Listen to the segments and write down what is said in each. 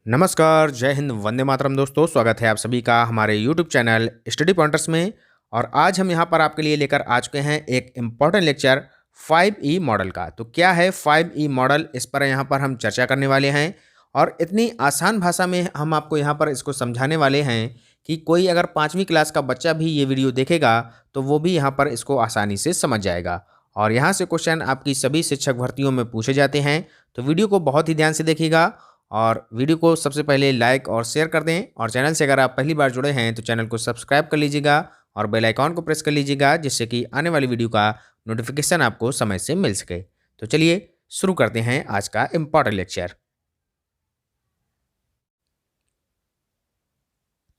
नमस्कार, जय हिंद, वंदे मातरम दोस्तों। स्वागत है आप सभी का हमारे यूट्यूब चैनल स्टडी पॉइंटर्स में। और आज हम यहाँ पर आपके लिए लेकर आ चुके हैं एक इम्पॉर्टेंट लेक्चर 5E मॉडल का। तो क्या है 5E मॉडल, इस पर यहाँ पर हम चर्चा करने वाले हैं और इतनी आसान भाषा में हम आपको यहाँ पर इसको समझाने वाले हैं कि कोई अगर 5वीं क्लास का बच्चा भी ये वीडियो देखेगा तो वो भी यहाँ पर इसको आसानी से समझ जाएगा। और यहाँ से क्वेश्चन आपकी सभी शिक्षक भर्तियों में पूछे जाते हैं, तो वीडियो को बहुत ही ध्यान से देखिएगा और वीडियो को सबसे पहले लाइक और शेयर कर दें। और चैनल से अगर आप पहली बार जुड़े हैं तो चैनल को सब्सक्राइब कर लीजिएगा और बेल आइकॉन को प्रेस कर लीजिएगा, जिससे कि आने वाली वीडियो का नोटिफिकेशन आपको समय से मिल सके। तो चलिए शुरू करते हैं आज का इम्पॉर्टेंट लेक्चर।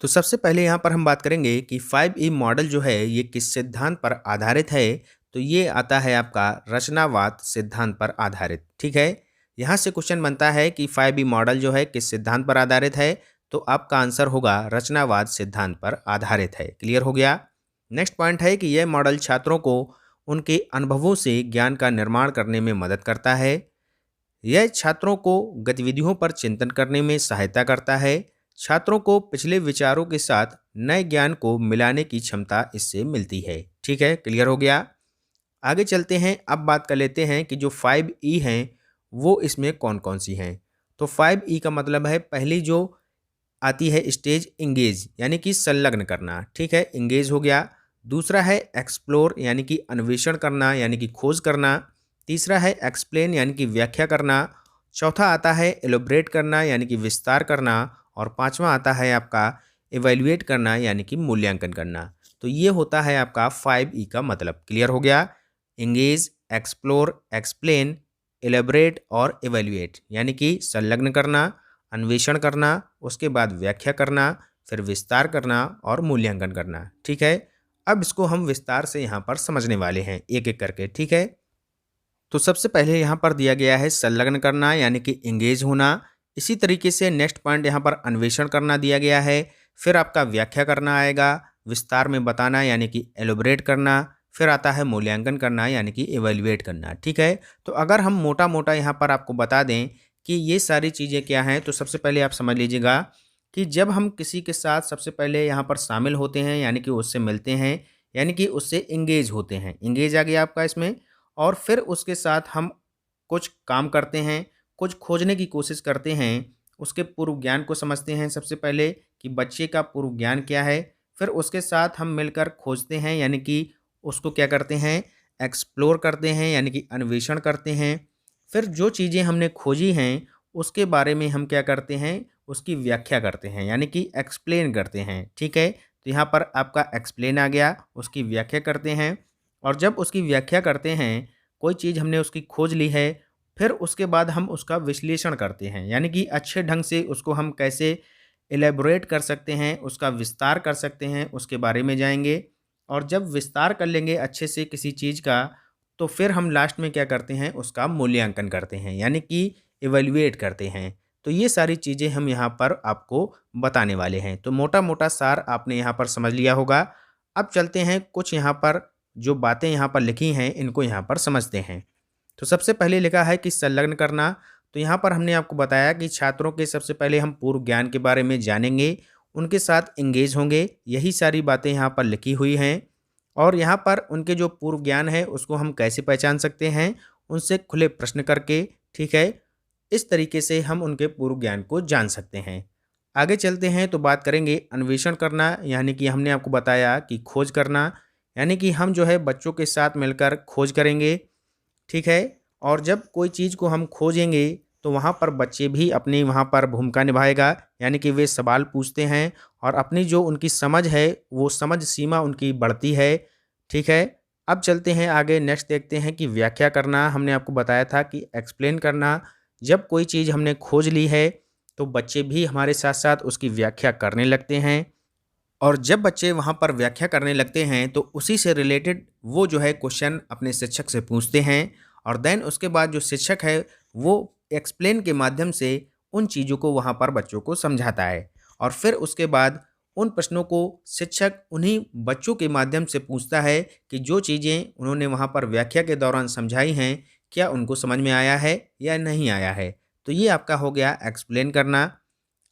तो सबसे पहले यहाँ पर हम बात करेंगे कि 5E मॉडल जो है ये किस सिद्धांत पर आधारित है। तो ये आता है आपका रचनावाद सिद्धांत पर आधारित। ठीक है, यहाँ से क्वेश्चन बनता है कि 5E मॉडल जो है किस सिद्धांत पर आधारित है, तो आपका आंसर होगा रचनावाद सिद्धांत पर आधारित है। क्लियर हो गया। नेक्स्ट पॉइंट है कि यह मॉडल छात्रों को उनके अनुभवों से ज्ञान का निर्माण करने में मदद करता है। यह छात्रों को गतिविधियों पर चिंतन करने में सहायता करता है। छात्रों को पिछले विचारों के साथ नए ज्ञान को मिलाने की क्षमता इससे मिलती है। ठीक है, क्लियर हो गया। आगे चलते हैं, अब बात कर लेते हैं कि जो 5E हैं वो इसमें कौन कौन सी हैं। तो 5E का मतलब है, पहली जो आती है स्टेज इंगेज, यानी कि संलग्न करना। ठीक है, इंगेज हो गया। दूसरा है एक्सप्लोर, यानी कि अन्वेषण करना, यानी कि खोज करना। तीसरा है एक्सप्लेन, यानी कि व्याख्या करना। चौथा आता है एलोब्रेट करना, यानी कि विस्तार करना। और पांचवा आता है आपका इवैल्यूएट करना, यानी कि मूल्यांकन करना। तो ये होता है आपका 5E का मतलब। क्लियर हो गया। इंगेज, एक्सप्लोर, एक्सप्लेन, एलेबरेट और इवैल्यूएट, यानी कि संलग्न करना, अन्वेषण करना, उसके बाद व्याख्या करना, फिर विस्तार करना और मूल्यांकन करना। ठीक है, अब इसको हम विस्तार से यहाँ पर समझने वाले हैं एक एक करके। ठीक है, तो सबसे पहले यहाँ पर दिया गया है संलग्न करना, यानी कि इंगेज होना। इसी तरीके से नेक्स्ट पॉइंट यहाँ पर अन्वेषण करना दिया गया है। फिर आपका व्याख्या करना आएगा, विस्तार में बताना यानी कि एलोबरेट करना। फिर आता है मूल्यांकन करना, यानी कि इवैल्यूएट करना। ठीक है, तो अगर हम मोटा मोटा यहाँ पर आपको बता दें कि ये सारी चीज़ें क्या हैं, तो सबसे पहले आप समझ लीजिएगा कि जब हम किसी के साथ सबसे पहले यहाँ पर शामिल होते हैं, यानी कि उससे मिलते हैं, यानी कि उससे इंगेज होते हैं, इंगेज आ गया आपका इसमें। और फिर उसके साथ हम कुछ काम करते हैं, कुछ खोजने की कोशिश करते हैं, उसके पूर्व ज्ञान को समझते हैं सबसे पहले कि बच्चे का पूर्व ज्ञान क्या है। फिर उसके साथ हम मिलकर खोजते हैं, यानी कि उसको क्या करते हैं, एक्सप्लोर करते हैं, यानी कि अन्वेषण करते हैं। फिर जो चीज़ें हमने खोजी हैं उसके बारे में हम क्या करते हैं, उसकी व्याख्या करते हैं, यानी कि एक्सप्लेन करते हैं। ठीक है, तो यहाँ पर आपका एक्सप्लेन आ गया, उसकी व्याख्या करते हैं। और जब उसकी व्याख्या करते हैं, कोई चीज़ हमने उसकी खोज ली है, फिर उसके बाद हम उसका विश्लेषण करते हैं, यानी कि अच्छे ढंग से उसको हम कैसे एलेबोरेट कर सकते हैं, उसका विस्तार कर सकते हैं, उसके बारे में जाएंगे। और जब विस्तार कर लेंगे अच्छे से किसी चीज़ का, तो फिर हम लास्ट में क्या करते हैं, उसका मूल्यांकन करते हैं, यानी कि इवैल्यूएट करते हैं। तो ये सारी चीज़ें हम यहाँ पर आपको बताने वाले हैं। तो मोटा मोटा सार आपने यहाँ पर समझ लिया होगा। अब चलते हैं, कुछ यहाँ पर जो बातें यहाँ पर लिखी हैं इनको यहाँ पर समझते हैं। तो सबसे पहले लिखा है कि संलग्न करना। तो यहाँ पर हमने आपको बताया कि छात्रों के सबसे पहले हम पूर्व ज्ञान के बारे में जानेंगे, उनके साथ इंगेज होंगे, यही सारी बातें यहाँ पर लिखी हुई हैं। और यहाँ पर उनके जो पूर्व ज्ञान है उसको हम कैसे पहचान सकते हैं, उनसे खुले प्रश्न करके। ठीक है, इस तरीके से हम उनके पूर्व ज्ञान को जान सकते हैं। आगे चलते हैं तो बात करेंगे अन्वेषण करना, यानी कि हमने आपको बताया कि खोज करना, यानी कि हम जो है बच्चों के साथ मिलकर खोज करेंगे। ठीक है, और जब कोई चीज़ को हम खोजेंगे तो वहाँ पर बच्चे भी अपनी वहाँ पर भूमिका निभाएगा, यानी कि वे सवाल पूछते हैं और अपनी जो उनकी समझ है वो समझ सीमा उनकी बढ़ती है। ठीक है, अब चलते हैं आगे, नेक्स्ट देखते हैं कि व्याख्या करना। हमने आपको बताया था कि एक्सप्लेन करना, जब कोई चीज़ हमने खोज ली है तो बच्चे भी हमारे साथ साथ उसकी व्याख्या करने लगते हैं। और जब बच्चे वहाँ पर व्याख्या करने लगते हैं तो उसी से रिलेटेड वो जो है क्वेश्चन अपने शिक्षक से पूछते हैं। और देन उसके बाद जो शिक्षक है वो एक्सप्लेन के माध्यम से उन चीज़ों को वहाँ पर बच्चों को समझाता है। और फिर उसके बाद उन प्रश्नों को शिक्षक उन्हीं बच्चों के माध्यम से पूछता है कि जो चीज़ें उन्होंने वहाँ पर व्याख्या के दौरान समझाई हैं क्या उनको समझ में आया है या नहीं आया है। तो ये आपका हो गया एक्सप्लेन करना।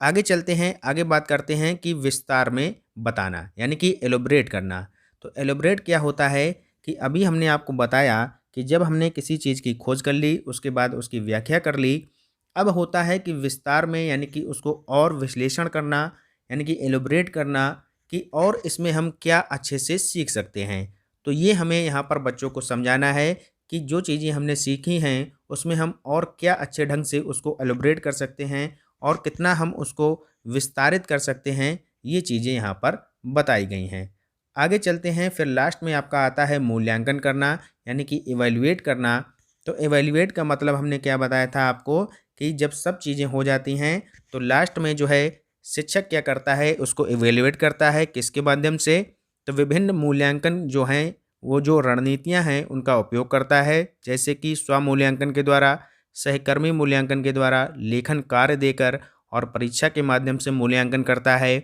आगे चलते हैं, आगे बात करते हैं कि विस्तार में बताना यानी कि एलोबरेट करना। तो एलोबरेट क्या होता है कि अभी हमने आपको बताया कि जब हमने किसी चीज़ की खोज कर ली, उसके बाद उसकी व्याख्या कर ली, अब होता है कि विस्तार में यानी कि उसको और विश्लेषण करना, यानी कि एलोबरेट करना कि और इसमें हम क्या अच्छे से सीख सकते हैं। तो ये हमें यहाँ पर बच्चों को समझाना है कि जो चीज़ें हमने सीखी हैं, उसमें हम और क्या अच्छे ढंग से उसको एलोबरेट कर सकते हैं और कितना हम उसको विस्तारित कर सकते हैं, ये चीज़ें यहाँ पर बताई गई हैं। आगे चलते हैं, फिर लास्ट में आपका आता है मूल्यांकन करना यानी कि इवैल्यूएट करना। तो इवैल्यूएट का मतलब हमने क्या बताया था आपको कि जब सब चीज़ें हो जाती हैं तो लास्ट में जो है शिक्षक क्या करता है, उसको इवैल्यूएट करता है किसके माध्यम से, तो विभिन्न मूल्यांकन जो हैं वो जो रणनीतियाँ हैं उनका उपयोग करता है, जैसे कि स्वमूल्यांकन के द्वारा, सहकर्मी मूल्यांकन के द्वारा, लेखन कार्य देकर और परीक्षा के माध्यम से मूल्यांकन करता है।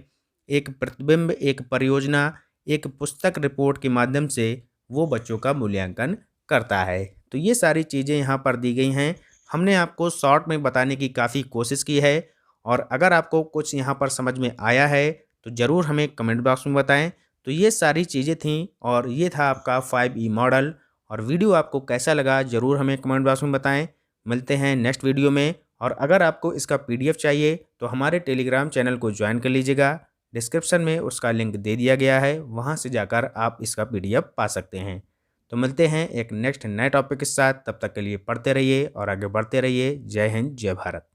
एक प्रतिबिंब, एक परियोजना, एक पुस्तक रिपोर्ट के माध्यम से वो बच्चों का मूल्यांकन करता है। तो ये सारी चीज़ें यहाँ पर दी गई हैं। हमने आपको शॉर्ट में बताने की काफ़ी कोशिश की है और अगर आपको कुछ यहाँ पर समझ में आया है तो ज़रूर हमें कमेंट बॉक्स में बताएं। तो ये सारी चीज़ें थीं और ये था आपका 5E मॉडल। और वीडियो आपको कैसा लगा ज़रूर हमें कमेंट बॉक्स में बताएं। मिलते हैं नेक्स्ट वीडियो में। और अगर आपको इसका PDF चाहिए तो हमारे टेलीग्राम चैनल को ज्वाइन कर लीजिएगा। डिस्क्रिप्शन में उसका लिंक दे दिया गया है, वहाँ से जाकर आप इसका PDF पा सकते हैं। तो मिलते हैं एक नेक्स्ट नए टॉपिक के साथ, तब तक के लिए पढ़ते रहिए और आगे बढ़ते रहिए। जय हिंद, जय भारत।